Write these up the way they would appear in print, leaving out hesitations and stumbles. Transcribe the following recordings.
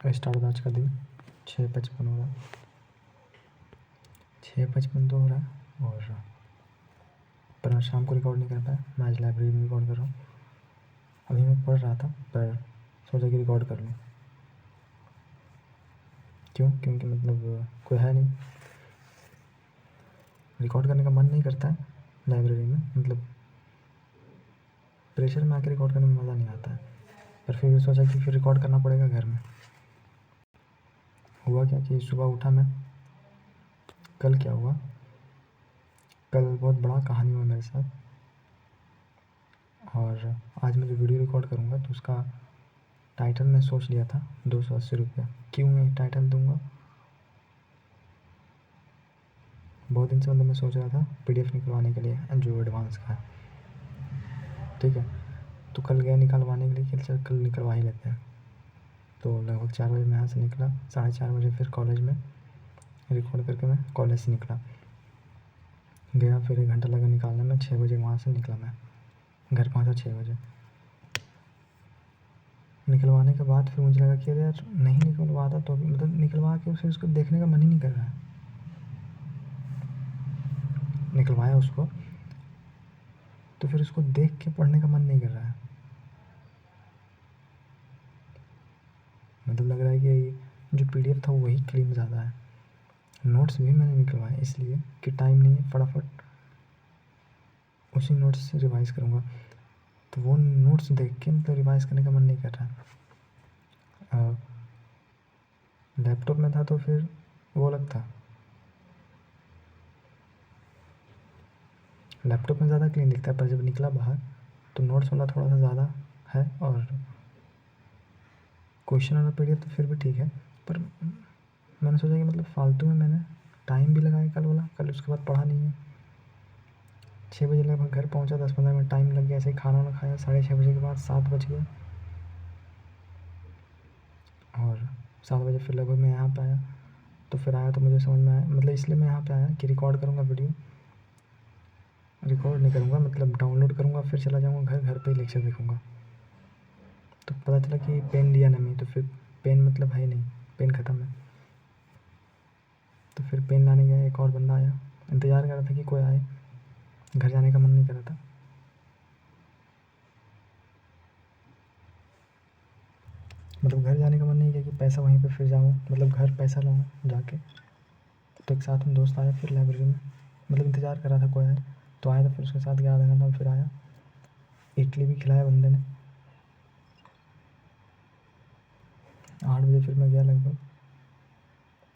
Start होता आज का दिन 6:55 हो रहा है, 6:55 तो हो रहा है। और पर आज शाम को रिकॉर्ड नहीं कर पाया, मैं आज लाइब्रेरी में रिकॉर्ड कर रहा हूँ। अभी मैं पढ़ रहा था पर सोचा कि रिकॉर्ड कर लूँ। क्यों? क्योंकि मतलब कोई है नहीं, रिकॉर्ड करने का मन नहीं करता है लाइब्रेरी में। मतलब प्रेशर में आके रिकॉर्ड करने में मज़ा नहीं आता है। पर फिर सोचा कि फिर रिकॉर्ड करना पड़ेगा घर में। हुआ क्या कि सुबह उठा मैं, कल क्या हुआ, कल बहुत बड़ा कहानी हुआ मेरे साथ। और आज मैं जो वीडियो रिकॉर्ड करूँगा तो उसका टाइटल मैं सोच लिया था 280 रुपये। क्यों मैं टाइटल दूँगा? बहुत दिन से मतलब मैं सोच रहा था PDF निकलवाने के लिए जो एडवांस का है, ठीक है। तो कल गया निकलवाने के लिए कि चल कल निकलवा ही लेते हैं। तो लगभग 4 बजे मैं यहाँ से निकला, 4:30 बजे फिर कॉलेज में रिकॉर्ड करके मैं कॉलेज से निकला, गया। फिर 1 घंटा लगा निकालने में, 6 बजे वहाँ से निकला मैं, घर पहुँचा 6 बजे। निकलवाने के बाद फिर मुझे लगा कि अरे यार नहीं निकलवाता तो भी मतलब निकलवा के फिर उसको देखने का मन ही नहीं कर रहा है। निकलवाया उसको तो फिर उसको देख के पढ़ने का मन नहीं कर रहा है। मतलब लग रहा है कि जो PDF था वही क्लीन ज़्यादा है। नोट्स भी मैंने निकलवाए इसलिए कि टाइम नहीं है, फटाफट उसी नोट्स से रिवाइज़ करूँगा। तो वो नोट्स देख के मतलब रिवाइज़ करने का मन नहीं कर रहा। लैपटॉप में था तो फिर वो अलग था, लैपटॉप में ज़्यादा क्लीन दिखता है। पर जब निकला बाहर तो नोट्स वाला थोड़ा सा ज़्यादा है और क्वेश्चन वाला PDF तो फिर भी ठीक है। पर मैंने सोचा कि मतलब फालतू में मैंने टाइम भी लगाया कल वाला, कल उसके बाद पढ़ा नहीं है। 6 बजे लगभग घर पहुंचा, 10-15 मिनट टाइम लग गया। ऐसे ही खाना वाना खाया, 6:30 बजे के बाद 7 बज गया। और 7 बजे फिर लगभग मैं यहाँ पे आया। तो फिर आया तो मुझे समझ में आया, मतलब इसलिए मैं यहाँ पे आया कि रिकॉर्ड करूँगा वीडियो, रिकॉर्ड नहीं करूँगा मतलब डाउनलोड करूँगा, फिर चला जाऊँगा घर, घर पे ही लेक्चर देखूँगा। तो पता चला कि पेन लिया नहीं, तो फिर पेन मतलब है ही नहीं, पेन ख़त्म है। तो फिर पेन लाने गया, एक और बंदा आया, इंतज़ार कर रहा था कि कोई आए, घर जाने का मन नहीं कर रहा था। मतलब घर जाने का मन नहीं किया कि पैसा वहीं पे फिर जाऊँ, मतलब घर पैसा लाऊँ जाके। तो एक साथ में दोस्त आया फिर लाइब्रेरी में, मतलब इंतज़ार कर रहा था कोई आए, तो आया। तो फिर उसके साथ गया, आधा घंटा में फिर आया। इडली भी खिलाया बंदे ने। 8 बजे फिर मैं गया लगभग,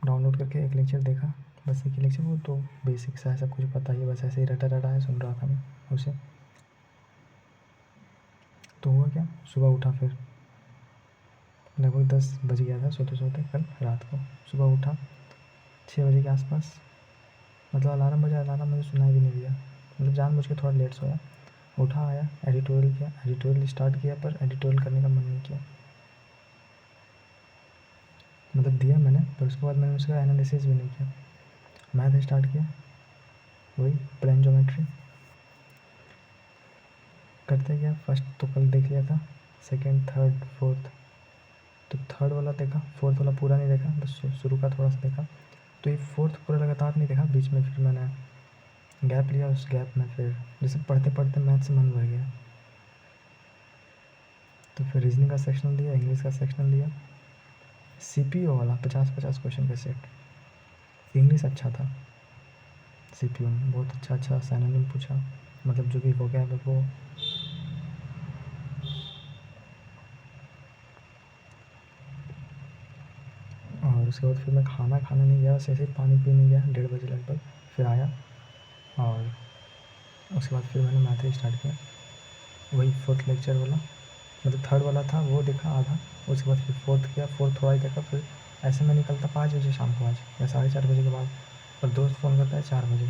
डाउनलोड करके एक लेक्चर देखा, बस एक ही लेक्चर। वो तो बेसिक सा है, सब कुछ पता ही है, बस ऐसे ही रटा रटा है, सुन रहा था मैं उसे। तो हुआ क्या, सुबह उठा फिर लगभग 10 बज गया था सोते सोते कल रात को। सुबह उठा 6 बजे के आसपास, मतलब अलार्म बजा, अलार्म मुझे सुनाई भी नहीं दिया, मतलब जानबूझ के थोड़ा लेट सोया। उठा, आया, एडिटोरियल किया, एडिटोरियल स्टार्ट किया, पर एडिटोरियल करने का मन नहीं किया। मतलब दिया मैंने, पर उसके बाद मैंने उसका एनालिसिस भी नहीं किया। मैथ स्टार्ट किया, वही प्लेन ज्योमेट्री करते गया। फर्स्ट तो कल देख लिया था, सेकंड, थर्ड, फोर्थ। तो थर्ड वाला देखा, फोर्थ वाला पूरा नहीं देखा, बस शुरू का थोड़ा सा देखा। तो ये फोर्थ पूरा लगातार नहीं देखा, बीच में फिर मैंने गैप लिया। उस गैप में फिर जैसे पढ़ते पढ़ते मैथ से मन भर गया, तो फिर रीजनिंग का सेक्शनल दिया, इंग्लिश का सेक्शनल दिया, CPO वाला 50-50 क्वेश्चन का सेट। इंग्लिश अच्छा था, CPO में बहुत अच्छा अच्छा सिनोनिम पूछा, मतलब जो भी वोकैब है वो। और उसके बाद फिर मैं खाना खाने नहीं गया, बस ऐसे ही पानी पीने गया 1:30 बजे लगभग। फिर आया और उसके बाद फिर मैंने मैथ ही स्टार्ट किया, वही फोर्थ लेक्चर वाला, मतलब थर्ड वाला था वो देखा आधा। उसके बाद फिर फोर्थ किया, फोर्थ थोड़ा ही देखा। फिर ऐसे मैं निकलता 5 बजे शाम को आज, या 4:30 बजे के बाद। और दोस्त फ़ोन करता है 4 बजे,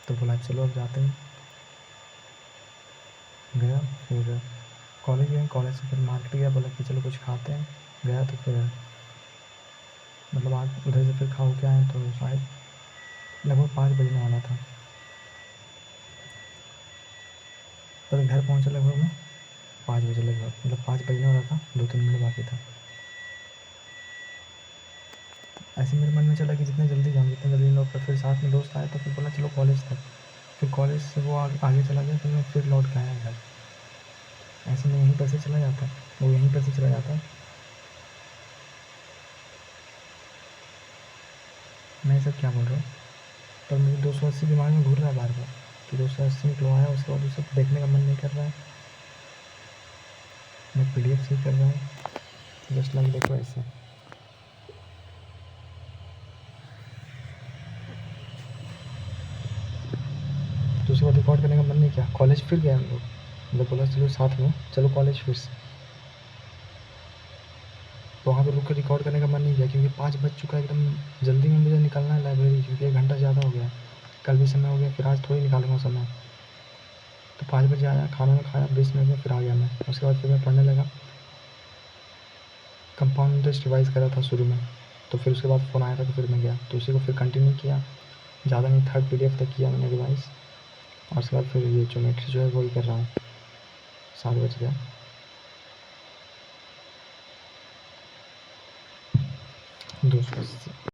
तो बोला चलो अब जाते हैं। गया, फिर कॉलेज गए, कॉलेज से फिर मार्केट गया, बोला कि चलो कुछ खाते हैं। गया तो फिर मतलब आज उधर से फिर खा के आए तो शायद लगभग 5 बजने वाला था। पर घर पहुँचा लगभग मैं 5 बजे लगभग, मतलब 5 बजने वाला था, 2-3 मिनट बाकी था। ऐसे मेरे मन में चला कि जितने जल्दी जाऊँ जितने जल्दी लौट कर, फिर साथ में दोस्त आया तो फिर बोला चलो कॉलेज तक। फिर कॉलेज से वो आगे चला गया, फिर मैं फिर लौट के आया घर। ऐसे मैं यहीं पर से चला जाता, वो यहीं पर से चला जाता। मैं सब क्या बोल रहा हूँ, पर मुझे 280 दिमाग में घूर रहा है बार बार कि 280 निकलवाया, उसके बाद उसे देखने का मन नहीं कर रहा है। मैं PDF सही कर रहा हूँ, जस्ट लाइक देखो ऐसे। तो उसके बाद रिकॉर्ड करने का मन नहीं किया, कॉलेज फिर गए हम लोग। मतलब बोला चलो साथ में चलो कॉलेज फिर से। तो वहाँ पे रुक कर रिकॉर्ड करने का मन नहीं किया, क्योंकि 5 बज चुका है, एकदम जल्दी में मुझे निकलना है लाइब्रेरी, क्योंकि 1 घंटा ज़्यादा हो गया। कल भी समय हो गया, फिर आज थोड़ी निकालूंगा समय। तो 5 बजे आया, खाना वाना खाया, 20 मिनट में फिर आ गया मैं। उसके बाद फिर मैं पढ़ने लगा। कंपाउंड इंटरेस्ट रिवाइज़ करा था शुरू में, तो फिर उसके बाद फ़ोन आया था तो फिर मैं गया, तो उसी को फिर कंटिन्यू किया। ज़्यादा नहीं, 3rd PDF तक किया मैंने रिवाइज़। और उसके बाद फिर ये ज्योमेट्री जो है वही कर रहा हूँ। 7 बज गया। दोस्तों